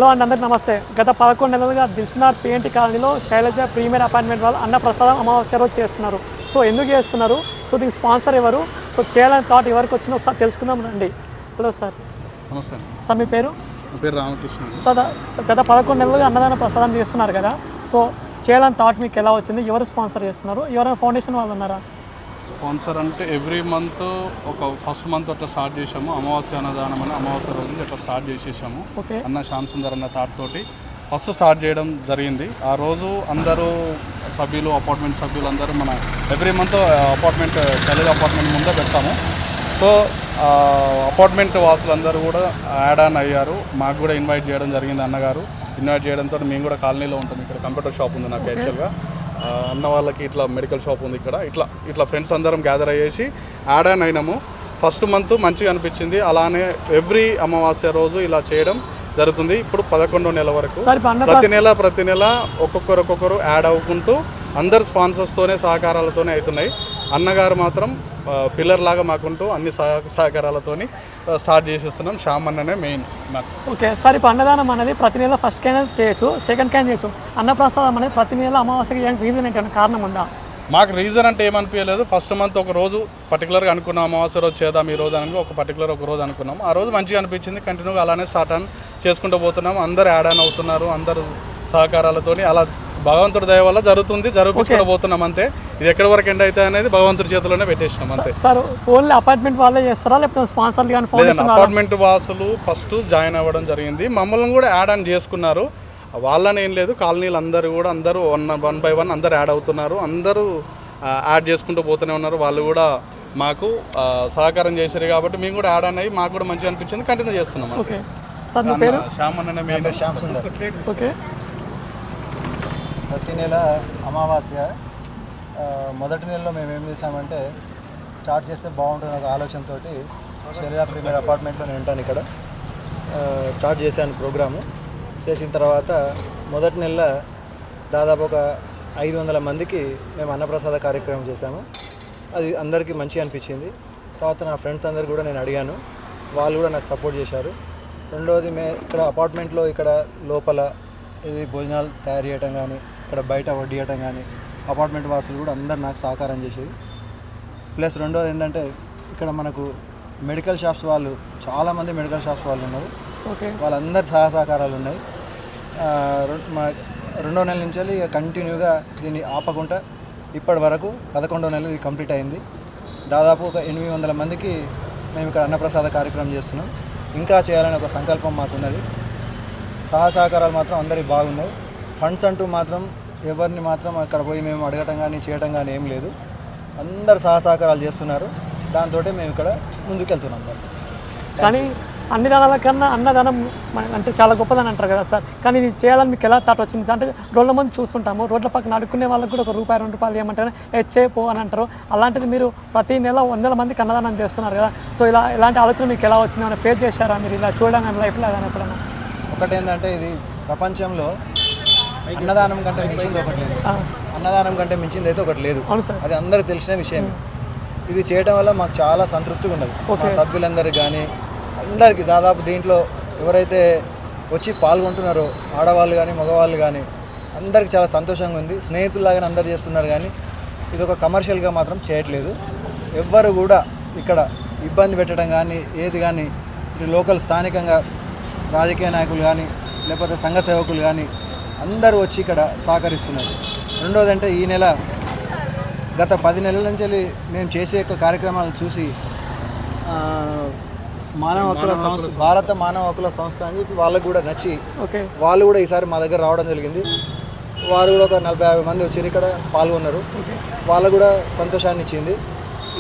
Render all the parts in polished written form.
Hello అండి, అందరికీ నమస్తే. గత 11 నెలలుగా దిల్సుఖ్నగర్ పిఎన్టీ కాలనీలో శైలజ ప్రీమియర్ అపార్ట్మెంట్ వాళ్ళు అన్నప్రసాదం అమావాస్య రోజు చేస్తున్నారు. సో ఎందుకు చేస్తున్నారు, సో దీనికి స్పాన్సర్ ఎవరు, సో చేయాలని థాట్ ఎవరికి వచ్చిందో ఒకసారి తెలుసుకుందాం రండి. Hello sir. నమస్తే సార్ మీ పేరు? నా పేరు రామకృష్ణ. సార్ గత 11 నెలలుగా అన్నదాన ప్రసాదం చేస్తున్నారు కదా, సో చేయాలని థాట్ మీకు ఎలా వచ్చింది, ఎవరు స్పాన్సర్ చేస్తున్నారు, ఎవరైనా ఫౌండేషన్ వాళ్ళు ఉన్నారా? స్పాన్సర్ అంటే ఎవ్రీ మంత్ ఒక ఫస్ట్ మంత్ అట్లా స్టార్ట్ చేసాము. అమావాస్య అన్నదానం అని అమావాస్య రోజు అట్లా స్టార్ట్ చేసేసాము. అన్న శ్యామ్ సుందర్ అన్న థాట్ తోటి ఫస్ట్ స్టార్ట్ చేయడం జరిగింది. ఆ రోజు అందరూ సభ్యులు, అపార్ట్మెంట్ సభ్యులు అందరూ మన every month apartment Shailaja apartment ముందే పెడతాము. సో అపార్ట్మెంట్ వాసులందరూ కూడా యాడ్ ఆన్ అయ్యారు. మాకు కూడా ఇన్వైట్ చేయడం జరిగింది. అన్నగారు ఇన్వైట్ చేయడంతో మేము కూడా కాలనీలో ఉంటాం. ఇక్కడ కంప్యూటర్ షాప్ ఉంది నాకు యాక్చువల్గా. అన్న వాళ్ళకి ఇట్లా మెడికల్ షాప్ ఉంది ఇక్కడ. ఇట్లా ఫ్రెండ్స్ అందరం గ్యాదర్ అయ్యేసి యాడ్ ఆన్ అయినాము. ఫస్ట్ మంత్ మంచిగా అనిపించింది. అలానే ఎవ్రీ అమావాస్య రోజు ఇలా చేయడం జరుగుతుంది. ఇప్పుడు 11వ నెల వరకు ప్రతి నెల ఒక్కొక్కరు యాడ్ అవ్వుకుంటూ అందరు స్పాన్సర్స్తోనే సహకారాలతోనే అవుతున్నాయి. అన్నగారు మాత్రం పిల్లర్ లాగా మాకుంటూ అన్ని సహకారాలతోని స్టార్ట్ చేసేస్తున్నాం. శ్యామ్ అన్ననే మెయిన్ మాకు. ఓకే సార్, ఇప్పుడు అన్నదానం అనేది ప్రతి నెల ఫస్ట్ క్యాన్ చేయొచ్చు, సెకండ్ క్యాన్ చేయొచ్చు. అన్నప్రసాదం అనేది ప్రతి నెల అమావాస్యకి రీజన్ ఏంటంటే కారణం ఉందా? మాకు రీజన్ అంటే ఏమనిపించలేదు. ఫస్ట్ మంత్ ఒక రోజు పర్టికులర్గా అనుకున్నాం, అమావాస్య రోజు చేద్దాం ఈ రోజు అని ఒక పర్టికులర్ ఒక రోజు అనుకున్నాం. ఆ రోజు మంచిగా అనిపించింది. కంటిన్యూగా అలానే స్టార్ట్ ఆన్ చేసుకుంటూ పోతున్నాం. అందరూ యాడ్ ఆన్ అవుతున్నారు. అందరూ సహకారాలతోని అలా భగవంతుడి దయ వల్ల జరుగుతుంటూ పోతున్నాం అంతే. ఇది ఎక్కడి వరకు ఎండ్ అయితే అనేది భగవంతుడి చేతిలోనే పెట్టేసినాం అంతే. సార్ ఓన్లీ అపార్ట్మెంట్ వాళ్ళే చేస్తారా లేకపోతే స్పాన్సర్లు కానీ? అపార్ట్మెంట్ వాసులు ఫస్ట్ జాయిన్ అవ్వడం జరిగింది. మమ్మల్ని కూడా యాడ్ ఆన్ చేసుకున్నారు. వాళ్ళని ఏం లేదు, కాలనీలు అందరూ వన్ బై వన్ అందరు యాడ్ అవుతున్నారు. అందరూ యాడ్ చేసుకుంటూ పోతూనే ఉన్నారు. వాళ్ళు కూడా మాకు సహకారం చేశారు కాబట్టి మేము కూడా యాడ్ ఆన్ అయ్యి మాకు కూడా మంచిగా అనిపించింది. కంటిన్యూ చేస్తున్నాం. శ్యామ్ అన్న శ్యామ్ సుందర్. ఓకే. ప్రతి నెల అమావాస్య మొదటి నెలలో మేము ఏం చేసామంటే స్టార్ట్ చేస్తే బాగుంటుంది ఒక ఆలోచనతో శైలజ ప్రీమియర్ అపార్ట్మెంట్లో నేను ఉంటాను. ఇక్కడ స్టార్ట్ చేశాను ప్రోగ్రాము. చేసిన తర్వాత మొదటి నెల దాదాపు ఒక 500 మందికి మేము అన్నప్రసాద కార్యక్రమం చేశాము. అది అందరికీ మంచిగా అనిపించింది. తర్వాత నా ఫ్రెండ్స్ అందరు కూడా నేను అడిగాను, వాళ్ళు కూడా నాకు సపోర్ట్ చేశారు. రెండవది ఇక్కడ అపార్ట్మెంట్లో ఇక్కడ లోపల ఇది భోజనాలు తయారు చేయడం కానీ, ఇక్కడ బయట వడ్డీయటం కానీ అపార్ట్మెంట్ వాసులు కూడా అందరు నాకు సహకారం చేసేది. ప్లస్ రెండోది ఏంటంటే ఇక్కడ మనకు మెడికల్ షాప్స్ వాళ్ళు చాలామంది మెడికల్ షాప్స్ వాళ్ళు ఉన్నారు. వాళ్ళందరి సహకారాలు ఉన్నాయి. రెండో నెల నుంచి కంటిన్యూగా దీన్ని ఆపకుండా ఇప్పటి వరకు 11వ నెల ఇది కంప్లీట్ అయింది. దాదాపు ఒక 800 మందికి మేము ఇక్కడ అన్నప్రసాద కార్యక్రమం చేస్తున్నాం. ఇంకా చేయాలని ఒక సంకల్పం మాకున్నది. సహకారాలు మాత్రం అందరికి బాగున్నాయి. ఫండ్స్ అంటూ మాత్రం ఎవరిని మాత్రం అక్కడ పోయి మేము అడగటం కానీ చేయడం కానీ ఏం లేదు. అందరు సహకారాలు చేస్తున్నారు. దాంతో మేము ఇక్కడ ముందుకెళ్తున్నాం. కానీ అన్ని దానాల కన్నా అన్నదానం అంటే చాలా గొప్పదని అంటారు కదా సార్. కానీ ఇది చేయాలని మీకు ఎలా థాట్ వచ్చింది? అంటే రోడ్ల మంది చూస్తుంటాము, రోడ్ల పక్కన అడుక్కునే వాళ్ళకి కూడా ₹1, ₹2 ఏమంటారు హెచ్చేపో అని అంటారు. అలాంటిది మీరు ప్రతి నెల 100 మందికి అన్నదానం చేస్తున్నారు కదా. సో ఇలాంటి ఆలోచన మీకు ఎలా వచ్చింది? ఏమైనా ఫేస్ చేశారా మీరు ఇలా చూడడం కానీ లైఫ్లో కానీ ఎప్పుడైనా? ఒకటేంటంటే ఇది ప్రపంచంలో అన్నదానం కంటే మించింది ఒకటి లేదు. అన్నదానం కంటే మించింది అయితే ఒకటి లేదు. అది అందరికీ తెలిసిన విషయం. ఇది చేయడం వల్ల మాకు చాలా సంతృప్తిగా ఉన్నది. మా సభ్యులందరికీ కానీ అందరికీ దాదాపు దీంట్లో ఎవరైతే వచ్చి పాల్గొంటున్నారో ఆడవాళ్ళు కానీ మగవాళ్ళు కానీ అందరికీ చాలా సంతోషంగా ఉంది. స్నేహితుల్లాగానే అందరు చేస్తున్నారు. కానీ ఇది ఒక కమర్షియల్గా మాత్రం చేయట్లేదు. ఎవ్వరు కూడా ఇక్కడ ఇబ్బంది పెట్టడం కానీ ఏది కానీ లోకల్ స్థానికంగా రాజకీయ నాయకులు కానీ లేకపోతే సంఘ సేవకులు కానీ అందరూ వచ్చి ఇక్కడ సహకరిస్తున్నారు. రెండోది అంటే ఈ నెల గత 10 నెలల నుంచి మేము చేసే కార్యక్రమాలను చూసి మానవ హక్కుల సంస్థ, భారత మానవ హక్కుల సంస్థ అని చెప్పి వాళ్ళకు కూడా నచ్చి వాళ్ళు కూడా ఈసారి మా దగ్గర రావడం జరిగింది. వారు కూడా ఒక 40-50 మంది వచ్చి ఇక్కడ పాల్గొన్నారు. వాళ్ళకు కూడా సంతోషాన్ని ఇచ్చింది.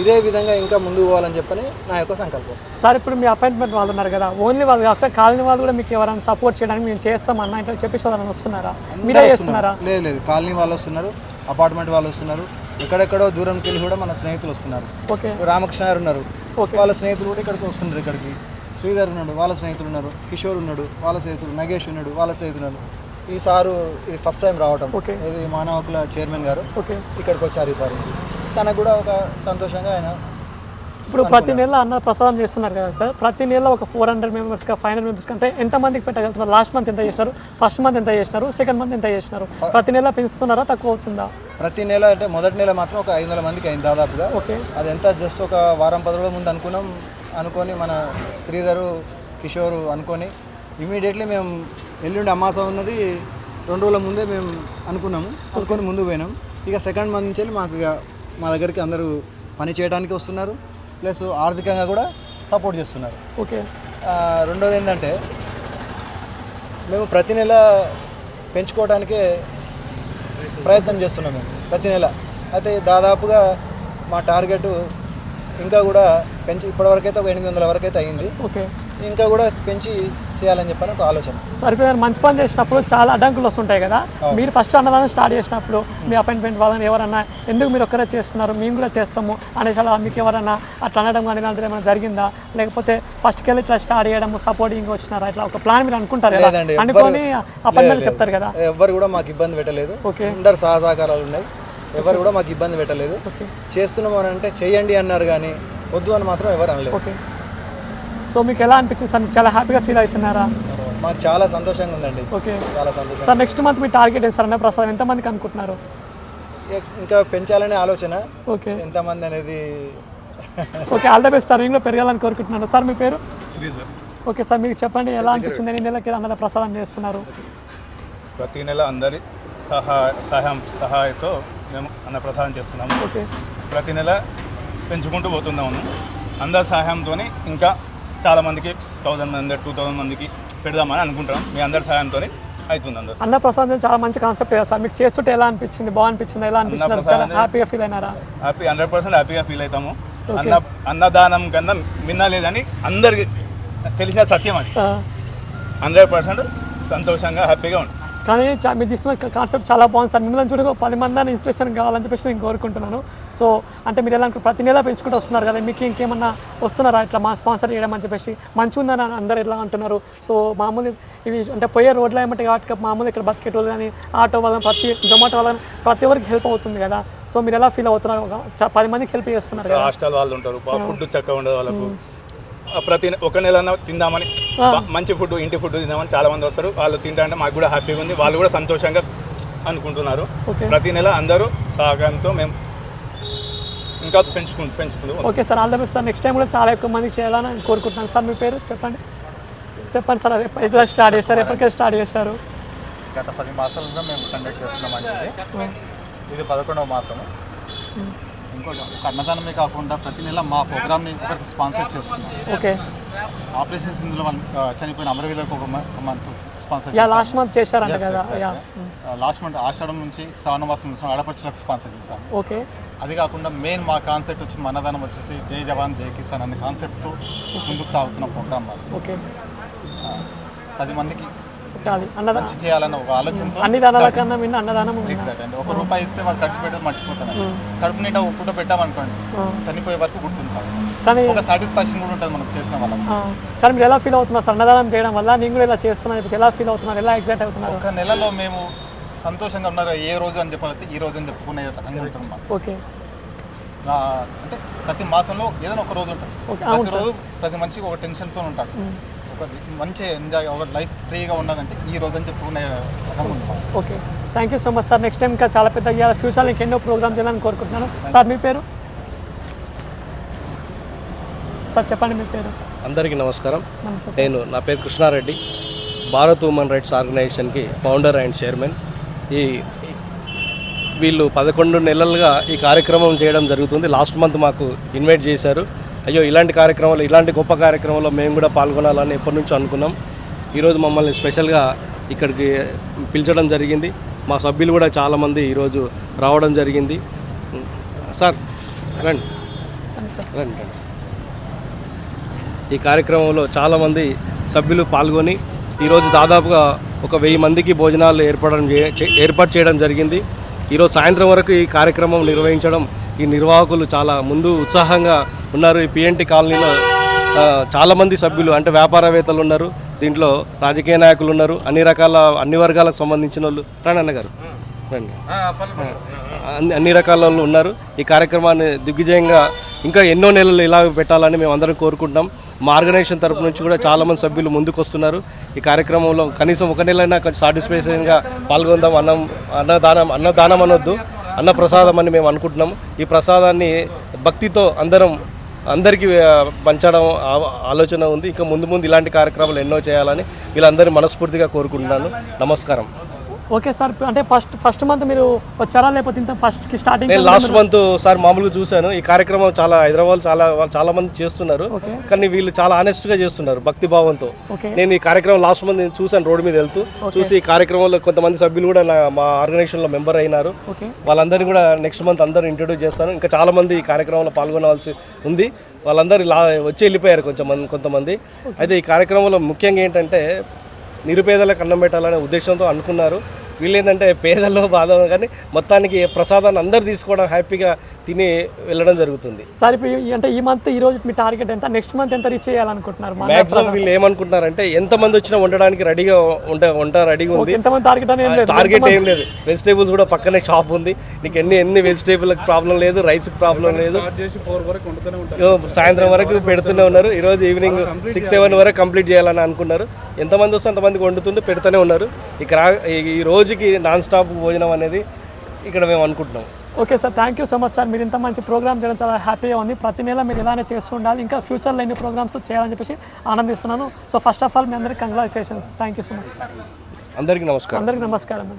ఇదే విధంగా ఇంకా ముందుకు పోవాలని చెప్పని నా యొక్క సంకల్పం. సార్ ఇప్పుడు మీ అపాయింట్మెంట్ వాళ్ళు ఉన్నారు కదా, ఓన్లీ వాళ్ళు కాకపోతే కాలనీ వాళ్ళు కూడా మీకు ఎవరైనా సపోర్ట్ చేయడానికి మేము చేస్తామన్నా అంటే చెప్పేసి వాళ్ళని వస్తున్నారా? మీరే చేస్తున్నారా? లేదు, కాలనీ వాళ్ళు వస్తున్నారు, అపార్ట్మెంట్ వాళ్ళు వస్తున్నారు, ఎక్కడెక్కడో దూరంకి వెళ్ళి కూడా మన స్నేహితులు వస్తున్నారు. రామకృష్ణ గారు ఉన్నారు, వాళ్ళ స్నేహితులు కూడా ఇక్కడికి వస్తున్నారు. ఇక్కడికి శ్రీధర్ ఉన్నాడు, వాళ్ళ స్నేహితులు ఉన్నారు. కిషోర్ ఉన్నాడు, వాళ్ళ స్నేహితులు. నగేష్ ఉన్నాడు, వాళ్ళ స్నేహితులు ఉన్నారు. ఈ సారు ఇది ఫస్ట్ టైం రావటం, ఇది మానవ హక్కుల చైర్మన్ గారు ఇక్కడికి వచ్చారు. ఈసారి తనకు కూడా ఒక సంతోషంగా ఆయన ఇప్పుడు ప్రతి నెల అన్న ప్రసాదం చేస్తున్నారు కదా సార్, ప్రతి నెల ఒక 400 మెంబర్స్గా 500 మెంబర్స్కి అంటే ఎంతమందికి పెట్టగలుగుతున్నారు? లాస్ట్ మంత్ ఎంత చేసినారు, ఫస్ట్ మంత్ ఎంత చేసినారు, సెకండ్ మంత్ ఎంత చేసినారు? ప్రతి నెల పెంచుతున్నారా, తక్కువ అవుతుందా? ప్రతి నెల అంటే మొదటి నెల మాత్రం ఒక 500 మందికి అయింది దాదాపుగా. ఓకే, అది ఎంత జస్ట్ ఒక వారం 10 రోజుల ముందు అనుకొని మన శ్రీధరు కిషోర్ అనుకొని ఇమీడియట్లీ మేము ఎల్లుండి అమాస ఉన్నది 2 రోజుల ముందే మేము అనుకొని ముందు పోయినాం. ఇక సెకండ్ మంత్ నుంచి మాకు ఇక మా దగ్గరికి అందరూ పని చేయడానికి వస్తున్నారు, ప్లస్ ఆర్థికంగా కూడా సపోర్ట్ చేస్తున్నారు. ఓకే, రెండోది ఏంటంటే మేము ప్రతి నెల పెంచుకోవడానికే ప్రయత్నం చేస్తున్నాం మేము ప్రతి నెల. అయితే దాదాపుగా మా టార్గెట్ ఇంకా కూడా ఇప్పటివరకైతే ఒక 800 వరకు అయితే అయ్యింది. ఓకే, ఇంకా కూడా పెంచి చేయాలని చెప్పని ఒక ఆలోచన. సరిపోయారు. మంచి పని చేసినప్పుడు చాలా అడ్డంకులు వస్తుంటాయి కదా, మీరు ఫస్ట్ అన్నదానం స్టార్ట్ చేసినప్పుడు మీ అపాయింట్మెంట్ వాళ్ళని ఎవరన్నా ఎందుకు మీరు ఒక్కరే చేస్తున్నారు, మేము కూడా చేస్తాము అనేసి అలా మీకు ఎవరన్నా అట్లా అనడం కానీ ఇలాంటిది ఏమైనా జరిగిందా? లేకపోతే ఫస్ట్కి వెళ్ళి ఇట్లా స్టార్ట్ చేయడం సపోర్టింగ్ వచ్చినారా? ఇట్లా ఒక ప్లాన్ మీరు అనుకుంటారు కదా, అనుకొని అపాయింట్మెంట్ చెప్తారు కదా. ఎవరు కూడా మాకు ఇబ్బంది పెట్టలేదు, ఓకే, అందరు సహకారాలు ఉన్నాయి, ఎవరు కూడా మాకు ఇబ్బంది పెట్టలేదు. చేస్తున్నాము అని అంటే చెయ్యండి అన్నారు కానీ వద్దు అని మాత్రం ఎవరు అనలేదు. ఓకే, సో మీకు ఎలా అనిపించింది సార్? మీకు చాలా హ్యాపీగా ఫీల్ అవుతున్నారా? మాకు చాలా సంతోషంగా ఉందండి. ఓకే, చాలా సంతోషం సార్. నెక్స్ట్ మంత్ మీ టార్గెట్ ఏంటి సార్? అన్న ప్రసాదం ఎంతమందికి అనుకుంటున్నారు? ఇంకా పెంచాలనే ఆలోచన. ఓకే, ఎంతమంది అనేది okay, all the best sir. నేను కూడా పెరగాలని కోరుకుంటున్నాను. సార్ మీ పేరు? శ్రీధర్. ఓకే సార్, మీకు చెప్పండి ఎలా అనిపించింది ఎన్ని నెలలకి అన్నద ప్రసాదం చేస్తున్నారు? ప్రతి నెల అందరి సహాయంతో మేము అన్నప్రసాదం చేస్తున్నాము. ఓకే, ప్రతి నెల పెంచుకుంటూ పోతున్నాము. అందరి సహాయంతో ఇంకా చాలామందికి 1000 మంది 2000 మందికి పెడదామని అనుకుంటున్నాం. మీ అందరి సహాయంతో అవుతుంది. అందరూ అన్న ప్రసాదం చాలా మంచి కాన్సెప్ట్ కదా సార్. మీకు చేస్తుంటే ఎలా అనిపించింది? బాగా అనిపించింది? ఎలా అనిపించింది? చాలా హ్యాపీగా ఫీల్ అయినారా? 100% హ్యాపీగా ఫీల్ అవుతాము. అన్నదానం కన్నా మిన్నా లేదని అందరికి తెలిసిన సత్యం అది. 100% సంతోషంగా హ్యాపీగా ఉంటుంది. కానీ మీరు తీసుకున్న కాన్సెప్ట్ చాలా బాగుంది సార్. మిమ్మల్ని చూడగా 10 మంది ఇన్స్పిరేషన్ కావాలని చెప్పేసి నేను కోరుకుంటున్నాను. సో అంటే మీరు ఎలా ప్రతి నెల పెంచుకుంటూ వస్తున్నారు కదా, మీకు ఇంకేమన్నా వస్తున్నారా ఇట్లా మా స్పాన్సర్ చేయడం అని చెప్పేసి? మంచిగా ఉందని అందరు ఎలా అంటున్నారు. సో మామూలు ఇవి అంటే పోయే రోడ్లు ఏమంటే కాబట్టి మామూలు ఇక్కడ బతికేటోళ్ళు కానీ ఆటో వాళ్ళని జొమాటో వాళ్ళని ప్రతి ఒక్కరికి హెల్ప్ అవుతుంది కదా. సో మీరు ఎలా ఫీల్ అవుతున్నారు? 10 మందికి హెల్ప్ చేస్తున్నారు కదా. హాస్టల్ వాళ్ళు ఉంటారు, ఫుడ్ చక్కగా ఉండదు వాళ్ళకు. ప్రతి ఒక నెల తిందామని మంచి ఫుడ్, ఇంటి ఫుడ్ తిందామని చాలా మంది వస్తారు. వాళ్ళు తింటా అంటే మాకు కూడా హ్యాపీగా ఉంది, వాళ్ళు కూడా సంతోషంగా అనుకుంటున్నారు. ప్రతి నెల అందరూ సహకారంతో మేము ఇంకా పెంచుకుంటూ. Okay sir, all the best sir. Next time కూడా చాలా ఎక్కువ మందికి చేయాలని కోరుకుంటున్నాను సార్. మీ పేరు చెప్పండి సార్. ఎట్లా స్టార్ట్ చేస్తారు, ఎప్పటికీ స్టార్ట్ చేస్తారు? గత 10 మాసాలుగా మేము కండక్ట్ చేస్తున్నామండి. ఇది 11వ మాసము. ఇంకోటి ఒక అన్నదానమే కాకుండా ప్రతి నెల మా ప్రోగ్రామ్ని ఒకరికి స్పాన్సర్ చేస్తున్నాం. ఓకే, ఆపరేషన్స్ ఇందులో చనిపోయిన అమరవీరులకు ఒక మంత్ స్పాన్సర్ లాస్ట్ మంత్ చేశారంట కదా. లాస్ట్ మంత్ ఆషాఢం నుంచి శ్రావణ మాసం నుంచి ఆడపడుచులకు స్పాన్సర్ చేశాము. ఓకే, అది కాకుండా మెయిన్ మా కాన్సెప్ట్ వచ్చి మా అన్నదానం వచ్చేసి జై జవాన్ జై కిసాన్ అనే కాన్సెప్ట్తో ముందుకు సాగుతున్న ప్రోగ్రామ్ మాది. ఓకే, 10 మందికి మంచి చేయాలన్న ఒక ఆలోచనతో అన్ని దానాల కన్నా అన్నదానం. ఎగ్జాక్ట్ అండి. ₹1 ఇస్తే వాడు ఖర్చు పెట్టేది మర్చిపోతాను. కడుపు నిండా పూట పెట్టామనుకోండి చనిపోయే వరకు గుర్తుంటాం. కానీ ఒక సాటిస్ఫాక్షన్ కూడా ఉంటుంది మనకు చేసిన వాళ్ళకి. కానీ మీరు ఎలా ఫీల్ అవుతున్నారు సార్ అన్నదానం చేయడం వల్ల? నేను కూడా ఇలా చేస్తున్నాను, ఎలా ఫీల్ అవుతున్నారు, ఎలా ఎగ్జైట్ అవుతున్నారు? ఒక నెలలో మేము సంతోషంగా ఉన్నారు. ఏ రోజు అని చెప్పాలంటే ఈ రోజు అని చెప్పుకునే రకంగా ఉంటుంది మాకు. ఓకే, అంటే ప్రతి మాసంలో ఏదైనా ఒక రోజు ఉంటుంది. ప్రతిరోజు ప్రతి మనిషికి ఒక టెన్షన్తో ఉంటాడు. ఒక మంచి ఎంజాయ్, ఒక లైఫ్ ఫ్రీగా ఉన్నదంటే ఈ రోజు అని చెప్పుకునే రకంగా ఉంటుంది. Okay, thank you so much sir. Next time ఇంకా చాలా పెద్దగా ఫ్యూచర్లో ఇంకెన్నో ప్రోగ్రామ్ చేయాలని కోరుకుంటున్నాను సార్. మీ పేరు సార్ చెప్పండి. మీ పేరు? అందరికీ నమస్కారం. నమస్తే. నా పేరు కృష్ణారెడ్డి, భారత్ ఉమెన్ రైట్స్ ఆర్గనైజేషన్కి ఫౌండర్ అండ్ చైర్మన్. వీళ్ళు 11 నెలలుగా ఈ కార్యక్రమం చేయడం జరుగుతుంది. లాస్ట్ మంత్ మాకు ఇన్వైట్ చేశారు. అయ్యో ఇలాంటి కార్యక్రమాలు, ఇలాంటి గొప్ప కార్యక్రమంలో మేము కూడా పాల్గొనాలని ఎప్పటి నుంచో అనుకున్నాం. ఈరోజు మమ్మల్ని స్పెషల్గా ఇక్కడికి పిలిచడం జరిగింది. మా సభ్యులు కూడా చాలామంది ఈరోజు రావడం జరిగింది. సార్ రండి రండి. ఈ కార్యక్రమంలో చాలామంది సభ్యులు పాల్గొని ఈరోజు దాదాపుగా ఒక 1000 మందికి భోజనాలు ఏర్పాటు చేయడం జరిగింది. ఈరోజు సాయంత్రం వరకు ఈ కార్యక్రమం నిర్వహించడం, ఈ నిర్వాహకులు చాలా ముందు ఉత్సాహంగా ఉన్నారు. ఈ పిఎన్టీ కాలనీలో చాలామంది సభ్యులు అంటే వ్యాపారవేత్తలు ఉన్నారు, దీంట్లో రాజకీయ నాయకులు ఉన్నారు, అన్ని వర్గాలకు సంబంధించిన వాళ్ళు. రండి అన్నగారు రండి. అన్ని రకాల వాళ్ళు ఉన్నారు. ఈ కార్యక్రమాన్ని దిగ్విజయంగా ఇంకా ఎన్నో నెలలు ఇలా పెట్టాలని మేము అందరం కోరుకుంటున్నాం. మా ఆర్గనైజేషన్ తరపు నుంచి కూడా చాలామంది సభ్యులు ముందుకు వస్తున్నారు. ఈ కార్యక్రమంలో కనీసం ఒక నెలైనా కొంచెం సాటిస్ఫాక్షన్గా పాల్గొందాం. అన్నదానం అనొద్దు, అన్నప్రసాదం అని మేము అనుకుంటున్నాం. ఈ ప్రసాదాన్ని భక్తితో అందరికీ పంచడం ఆలోచన ఉంది. ఇంకా ముందు ఇలాంటి కార్యక్రమాలు ఎన్నో చేయాలని వీళ్ళందరినీ మనస్ఫూర్తిగా కోరుకుంటున్నాను. నమస్కారం. ఓకే సార్, అంటే ఫస్ట్ మంత్ మీరు వచ్చారా లేకపోతే ఇంత ఫస్ట్కి స్టార్టింగ్? నేను లాస్ట్ మంత్ సార్ మామూలుగా చూశాను. ఈ కార్యక్రమం చాలా హైదరాబాద్ చాలా మంది చేస్తున్నారు, కానీ వీళ్ళు చాలా ఆనెస్ట్గా చేస్తున్నారు భక్తి భావంతో. నేను ఈ కార్యక్రమం లాస్ట్ మంత్ నేను చూశాను, రోడ్డు మీద వెళ్తూ చూసి ఈ కార్యక్రమంలో కొంతమంది సభ్యులు కూడా మా ఆర్గనైజేషన్లో మెంబర్ అయినారు. వాళ్ళందరినీ కూడా నెక్స్ట్ మంత్ అందరూ ఇంట్రొడ్యూస్ చేస్తాను. ఇంకా చాలా మంది ఈ కార్యక్రమంలో పాల్గొనవలసి ఉంది. వాళ్ళందరూ వచ్చి వెళ్ళిపోయారు కొంతమంది. అయితే ఈ కార్యక్రమంలో ముఖ్యంగా ఏంటంటే నిరుపేదలకు అన్నం పెట్టాలనే ఉద్దేశంతో అనుకున్నారు. వీళ్ళు ఏంటంటే పేదల్లో బాధ, కానీ మొత్తానికి ప్రసాదాన్ని అందరు తీసుకోవడం, హ్యాపీగా తిని వెళ్ళడం జరుగుతుంది. సార్ ఇప్పుడు అంటే ఈ మంత్ ఈ రోజు మీ టార్గెట్ ఎంత, నెక్స్ట్ మంత్ ఎంత రీచ్ చేయాలనుకుంటున్నారు? మ్యాక్సిమం వీళ్ళు ఏమనుకుంటున్నారంటే ఎంతమంది వచ్చినా వండడానికి రెడీగా ఉంది. ఎంతమంది టార్గెట్ ఏం లేదు. వెజిటేబుల్స్ కూడా పక్కనే షాప్ ఉంది. నీకు ఎన్ని వెజిటేబుల్కి ప్రాబ్లం లేదు, రైస్కి ప్రాబ్లం లేదు. సాయంత్రం వరకు పెడుతూనే ఉన్నారు. ఈరోజు ఈవినింగ్ 6-7 వరకు కంప్లీట్ చేయాలని అనుకున్నారు. ఎంతమంది వస్తే అంతమందికి వండుతుంటే పెడుతూనే ఉన్నారు. ఈ రోజుకి నాన్ స్టాప్ భోజనం అనేది ఇక్కడ మేము అనుకుంటున్నాం. Okay sir, thank you so much sir. మీరు ఇంత మంచి ప్రోగ్రామ్ చేయడం చాలా హ్యాపీగా ఉంది. ప్రతి నెల మీరు ఇలానే చేస్తూ ఉండాలి, ఇంకా ఫ్యూచర్లో ఎన్ని ప్రోగ్రామ్స్ చేయాలని చెప్పేసి ఆనందిస్తున్నాను. సో ఫస్ట్ ఆఫ్ ఆల్ మీ అందరికీ congratulations. Thank you so much. అందరికీ నమస్కారం. అందరికీ నమస్కారం.